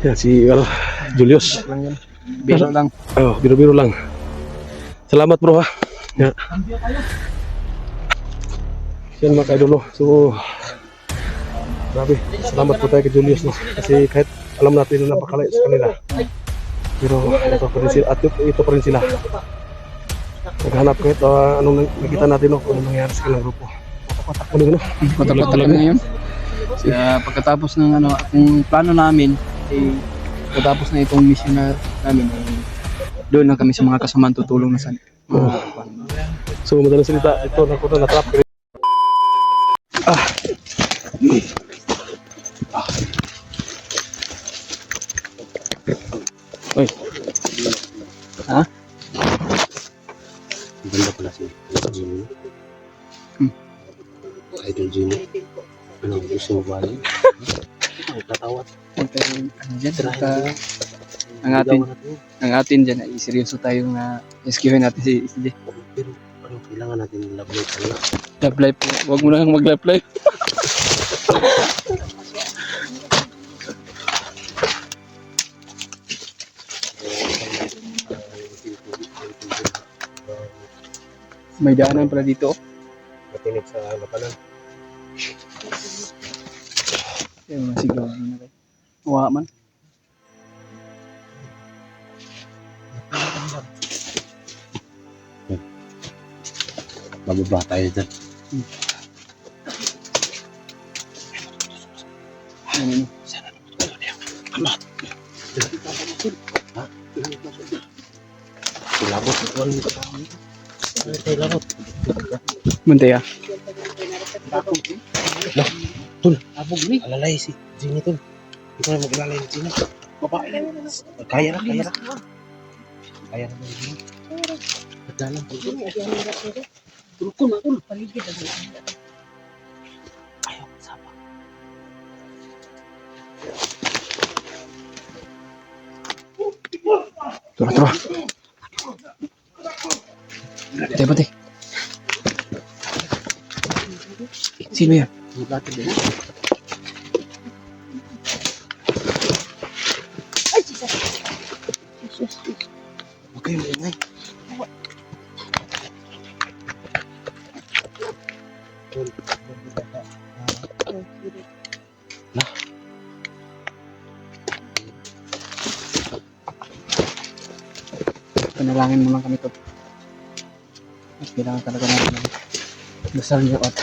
Yan si Julius. Biro lang. Oh, biro-biro lang. Salamat bro ha. Yan. Yan mga kaidolo. So, grabe. Salamat po tayo kay Julius no. Kasi kahit alam natin na napakalayo sa kanila. Pero ito pa rin sila. At ito pa rin sila. Naghanap kahit anong nakita natin no. Kung anong nangyari sa kanilang grupo. Ano no? Matalot talaga ngayon. Pagkatapos ng ang plano namin, pagkatapos na itong mission namin, doon na kami sa mga kasamaan tutulong na sa So, madalang salita, ito na ko na natrap. Oy. Ha? Ganda pala si Jimmy. Idol Jimmy. Ano gusto mo ba yun? Ang tatawat. Ang atin dyan ay seryoso tayo na rescuehin natin si SJ. Pero ano, kailangan natin love life pala. Love life, huwag mo na mag-love life. May daanan pala dito. Matinig sa lapanan. Ayun, masigaw na kayo. Uwa man. Bababa tayo dyan. Ano? Ha? Kilabot. Kilabot. Muntay ah. Tul, abog ni. Alalay si Jimmy Tul. Ikaw na mag-alalay ni Jimmy. Babae. Kaya na. Kaya na ni Jimmy. Pagdalang. Tulkon. Paligid. Ayaw, sapa. Tara. Pati. Sino yan? Okay, maingay. Panalangin mo lang kami to. At kailangan talaga natin ng dasal niyo at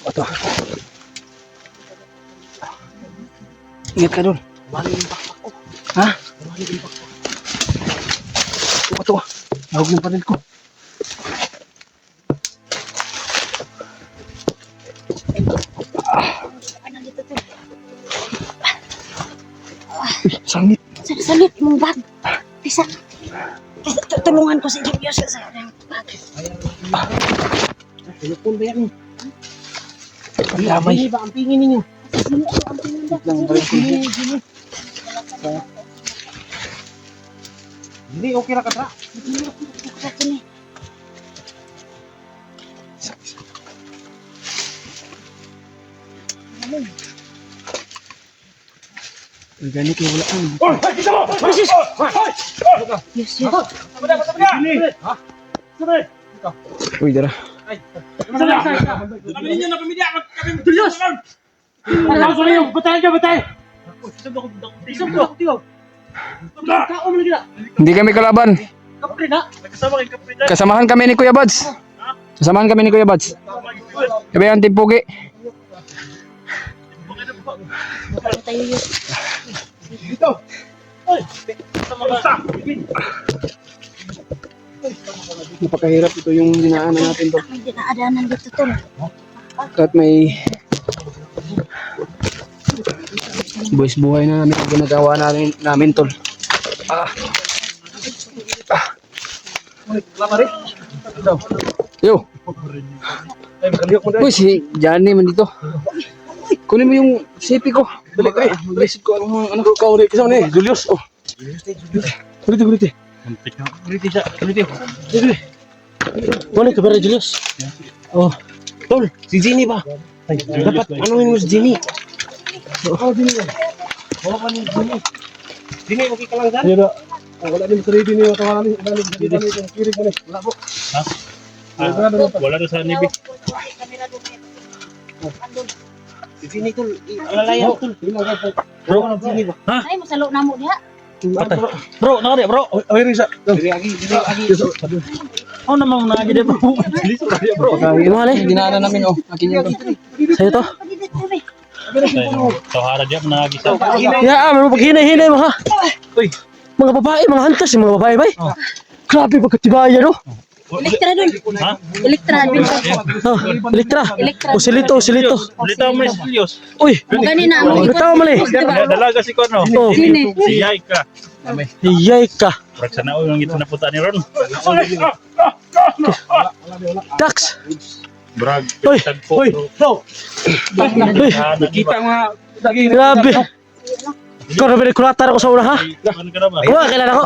ito. Ingat ka doon. Bali yung bakbak ko. Ha? Bali yung bakbak. Ito. Nahog yung panil ko. Sangit. Salit mong bag. Bisa. Tulungan ko si Julius sa bag. Telepon ba yan? Damay. Ba ang pingin ninyo? Hindi, okay na ka tra. Organic yung wala ang. Yes. Uy, dara. Hindi kami kalaban. Kasamahan kami ni Kuya Buds. Kami ang timpugi. Tayo yun. Napakahirap ito yung dinaanan natin to. May dinaadanan dito tol. At may buwis buhay na namin ang ginagawa namin tol. Yo. Uy, si Johnny man dito. Kunin mo yung sipi ko. Dali kayo. Mag-reset ko ang ano ko kauri. Kasama ni Julius. Oh. Kuliti. Ano ka ba, Julius? Oh, Tol, si Jenny ba? Dapat anuhin mo si Jenny. Oh, dini. Wala pa ni dini. Dini, okay ka lang dyan? Ayun na. Wala din sa ready niyo tawanan ni. Wala din yung kirig mo ni. Wala po. Wala na sa nibi. Si Dini tol, alalayan tol. Bro, Dini ba? Ay, masalo na mo diha. Bro, nakari bro. Ay, Risa. Diri agi. Ano namang nagide bro? Bilis bro. Bro. Mali, dinaanan namin oh. Akin yun. Sa'yo to. Tawara diyan nagisa. Ya, ano pag hinay-hinay mo ha. Uy. Mga babae, mga hantas, mga babae bay. Grabe pagkatibaya no. Elektra dun. Ha? Elektra dun. Oh, Elektra. Elektra. Usilito. Litaw mo serious. Uy, Gani na mo. bitaw mali. Dalaga si Kono. Oh, Sine. Si Yaika. iyay ka. Rag sana yung ito na puta ni Ron. Dax. Brag. Uy. Tagpo. Uy, bro. Uy, Kita mga daging. grabe. Ikaw na binigkulatar ako sa una ha. Ano ka na ba? Wala, kilala ko.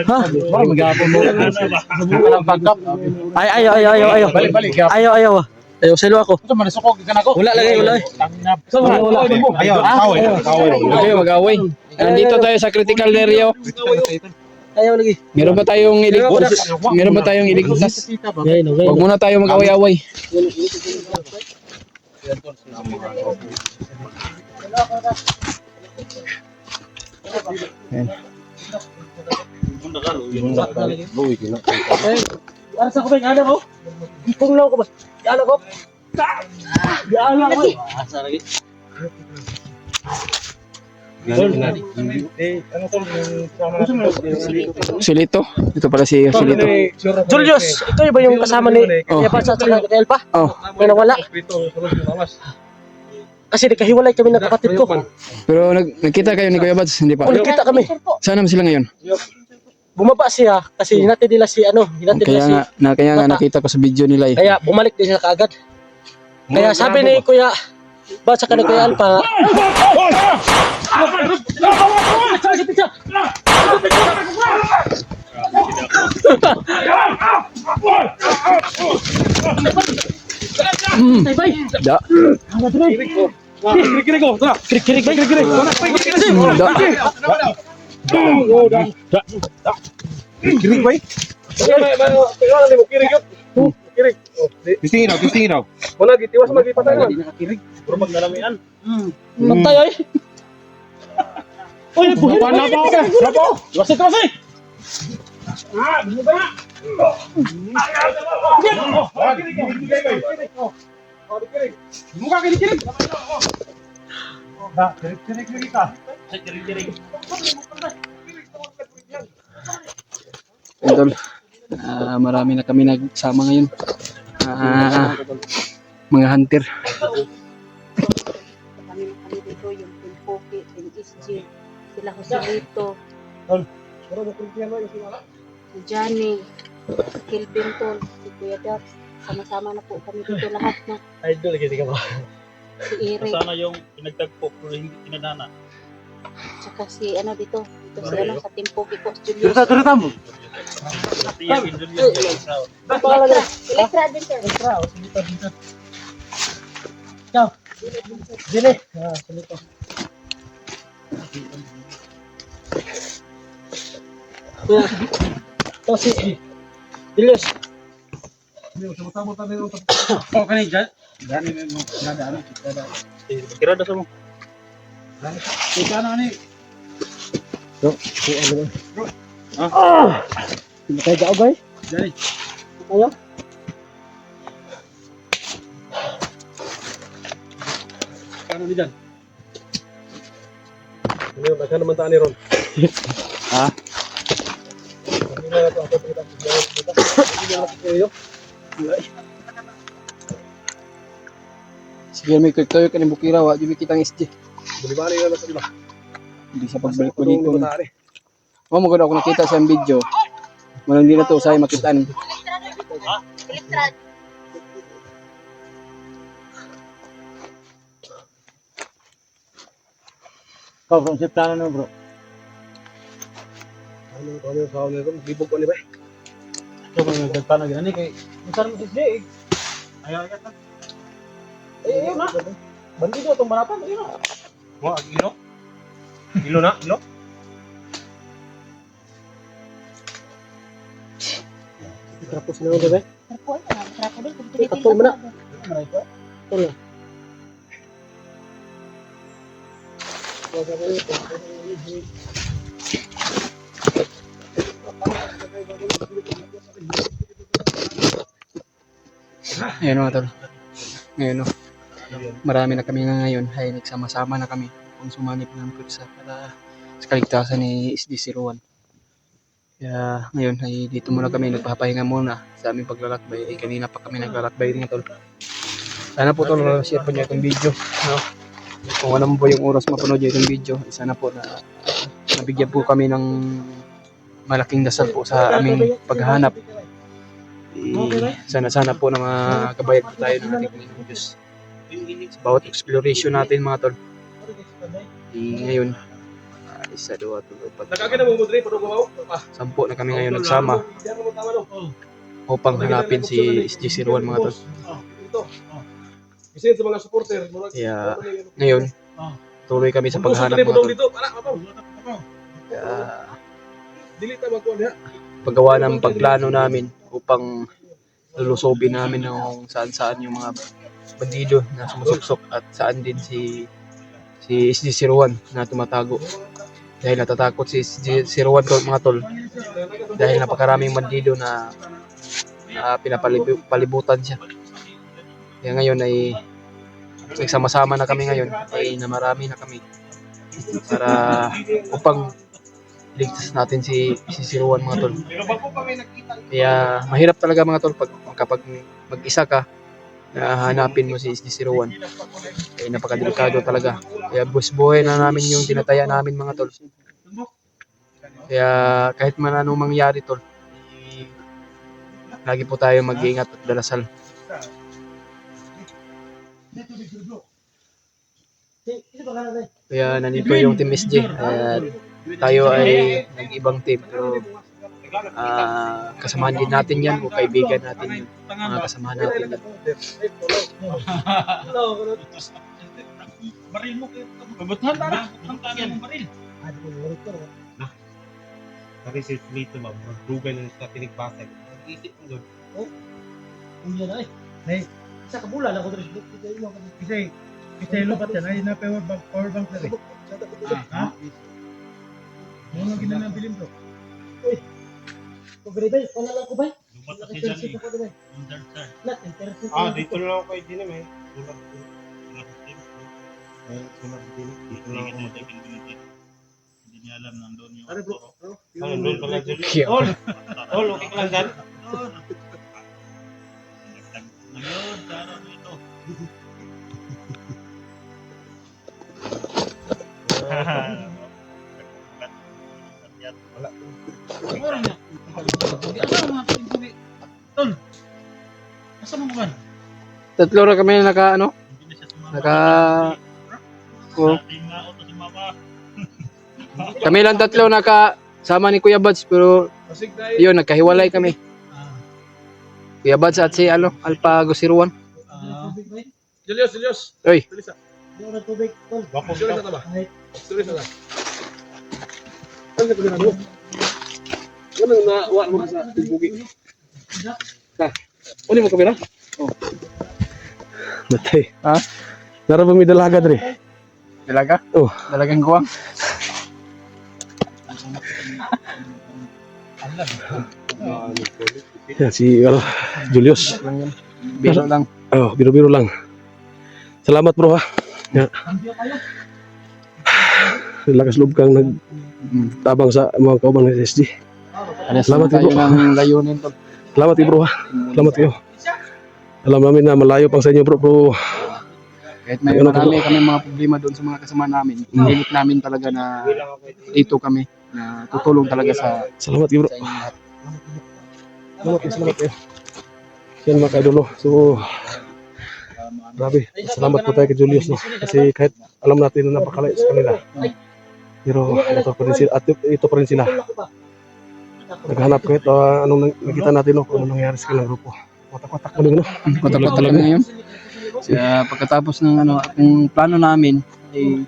Ha? Magapon mo. Ayaw. Balik. Ayaw. Ayaw, selo ako. Ito manasukog ka na ko. Wala. Wala. Okay, mag-away. Nandito tayo sa critical area. Ayaw lagi. Meron ba tayong iligtas? Huwag muna tayo mag-away-away. Asa ko ba yung anak ko? Kung lang ko ba? Yung anak ko? Yung anak ko. Asa lagi? Silito. Ito pala si Silito. Julius, ito ba yung kasama ni Oh. Kuya Pats at saka kay Elpa? Oh, May nawala. Kasi nagkahiwalay kami ng kapatid ko. pero nagkita kayo ni Kuya Bats, hindi pa. Oh, nagkita kami. Saan naman sila ngayon? Bumaba siya kasi hinatid nila si Kaya nga nakita ko sa video nila eh. Kaya bumalik din siya kaagad. Kaya sabi ni Kuya Bats at saka ni Kuya Elpa. Da. Kirig ko. Tara. Kirig. Kirig bay. Kirig. Tistingin daw. Wala gitiwas magipatay na. Puro magdalamian. Patay ay. Uy, buhay na ba? Bravo. Wasik. Muka kirig. Kirig ka. Idol. Marami na kami nagsama ngayon. Mga hunter. Kami dito yung Pimpoki, NSG, sila Joselito, si Johnny, Kelvin Tol, si Kuya Dax. Sama-sama na po kami dito lahat na. Idol gini ka ba? Si Eric, Sana yung pinagtagpo pero hindi kinadana. tsaka si ano dito si ano sa Pimpoki ko, Julius. Turita mo. Tiyak yung Julius. Elektra din sir. Dili. To si Julius. Oh, kanina dyan. Gani mo nadaan. Kira na sa mo. Ikaw na ni. Kaya daw guys. Dali. Ayo. Kano ni dyan? Ano ba naman taan ni Ron? Ha? Sige, may quick tayo kanin bukira, wa di kitang SG. Bali na sa iba. Hindi sa pagbalik ko dito. Maganda ako nakita sa video. Walang di na to sa makitaan. Elektra. Kung sa plano no bro. Ano sa ano ron? Libog ko ni ba? Ito kung nagtano gani kay. Masarap mo si Jay. Ayaw ka. Eh, Bandido itong balapan. Wah, ilo? Ilo na? Ilo? Tapos na ako, bebe. Trapo na, trapo din. Kung tinitin Trapo mo na. ako. Ayan mga tol. Ngayon marami na kami ngayon ay nagsama-sama na kami kung sumanip ng pwersa para sa kaligtasan ni SD01. Kaya ngayon ay dito muna kami nagpapahinga muna sa aming paglalakbay. Kanina pa kami naglalakbay din tol. Sana po tol share po niyo itong video. No? Kung alam mo po yung oras mapanood niyo itong video, sana po na nabigyan po kami ng malaking dasal po sa aming paghahanap. Sana po na makabayad po tayo ng ating Panginoong Diyos sa bawat exploration natin mga tol. Ngayon, isa, dua, tulo, apat, sampo na kami ngayon nagsama upang hanapin si SG01 mga tol. Kasi sa mga supporter, Kaya ngayon, tuloy kami sa paghahanap mga tol. Kaya paggawa ng pagplano namin upang lulusobin namin kung saan-saan yung mga bandido na sumusuksok at saan din si SG01 na tumatago. Dahil natatakot si SG01 mga tol. Dahil napakaraming bandido na pinapalibutan siya. Kaya ngayon ay nagsama-sama na kami ngayon ay na marami na kami para upang ligtas natin si SG01 mga tol. Kaya mahirap talaga mga tol kapag mag-isa ka na hanapin mo si SG01. Kaya napakadelikado talaga. Kaya buhay na namin yung tinataya namin mga tol. Kaya kahit man anong mangyari tol, lagi po tayo mag-iingat at dalasal. Kaya nandito yung Team SG at tayo ay nag-ibang team pero kasamahan din natin yan o kaibigan natin yun, mga kasamahan natin yan. Baril mo kayo. Babatuhan tara. Ang tagay mong baril. Kasi si Lito ma'am, magdugay na sa tinigbasag. Nag-isip mo doon. Unya na eh. Nay, isa ka bulan ako dito. Kasi lupat yan ay na power bank na rin. Ha? Ano gina nang bilin to? Uy. Pagre bay, wala lang ko bay. Lupat na siya dyan eh. Dito na lang ako kay Dinem eh. Sulat din. Dito lang ako. Hindi niya alam nandoon yung Ano doon pala dyan? Kaya Okay ka lang dyan? ngayon, sana ito. Wala. Orang na. Asa mga pintubi? Tol. Asa mo man? tatlo na kami naka Hindi na siya sumama. Oh, Ating naot na sumama. kami lang tatlo nakasama ni Kuya Buds pero yun nagkahiwalay kami. Kuya Buds at si Alpha Gusiruan. Julius. Oy, Wako Julius ka. na ba? Julius na. Ano ka ginawa mo? Ano na wa mo sa bugi? Ha. Uli mo kamera? Oh. Matay. Ha? Narabang may dalaga dre. dalaga? Oh. Dalagang guwang. Yan si Julius. Biro lang. Oh, biro-biro lang. Salamat bro ha. Ya. Lakas loob kang nagtabang sa mga kauban ng SSG. Salamat tayo bro. ng layunin tol. Salamat bro ha. Salamat kayo. Alam namin na malayo pang sa inyo bro. Kahit may marami kami mga problema doon sa mga kasama namin, pilit namin talaga na dito kami na tutulong talaga sa Salamat bro. sa inyo lahat. Salamat kayo. Yan mga kaidolo. So, grabe. Salamat po tayo kay Julius no. Kasi kahit alam natin na napakalayo sa kanila. Pero ito pa rin sila. At ito pa rin sila. Naghanap kahit anong nakita natin no. Kung anong nangyari sa kanilang grupo. Watak-watak mo no. Kotak-kotak lang ngayon. Kaya pagkatapos ng ano, ang plano namin ay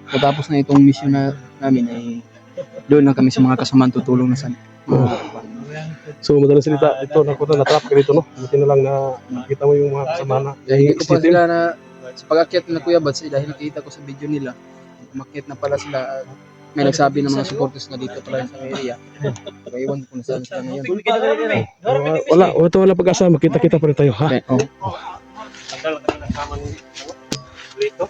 pagkatapos na itong mission namin ay doon na kami sa mga kasamaan tutulong na sa So, madalang salita, ito, natrap ka dito, no? Buti na lang na nakita mo yung mga kasama na. Dahil hindi ko pa sila na sa pag-akyat nila Kuya Bads, dahil nakita ko sa video nila, umakyat na pala sila. May nagsabi ng mga supporters na dito pala sa area. Kaya iwan ko kung saan sila ngayon. Wala pag-asa, makita-kita pa rin tayo, ha? Okay, oh. Tagal kami nasama ni dito.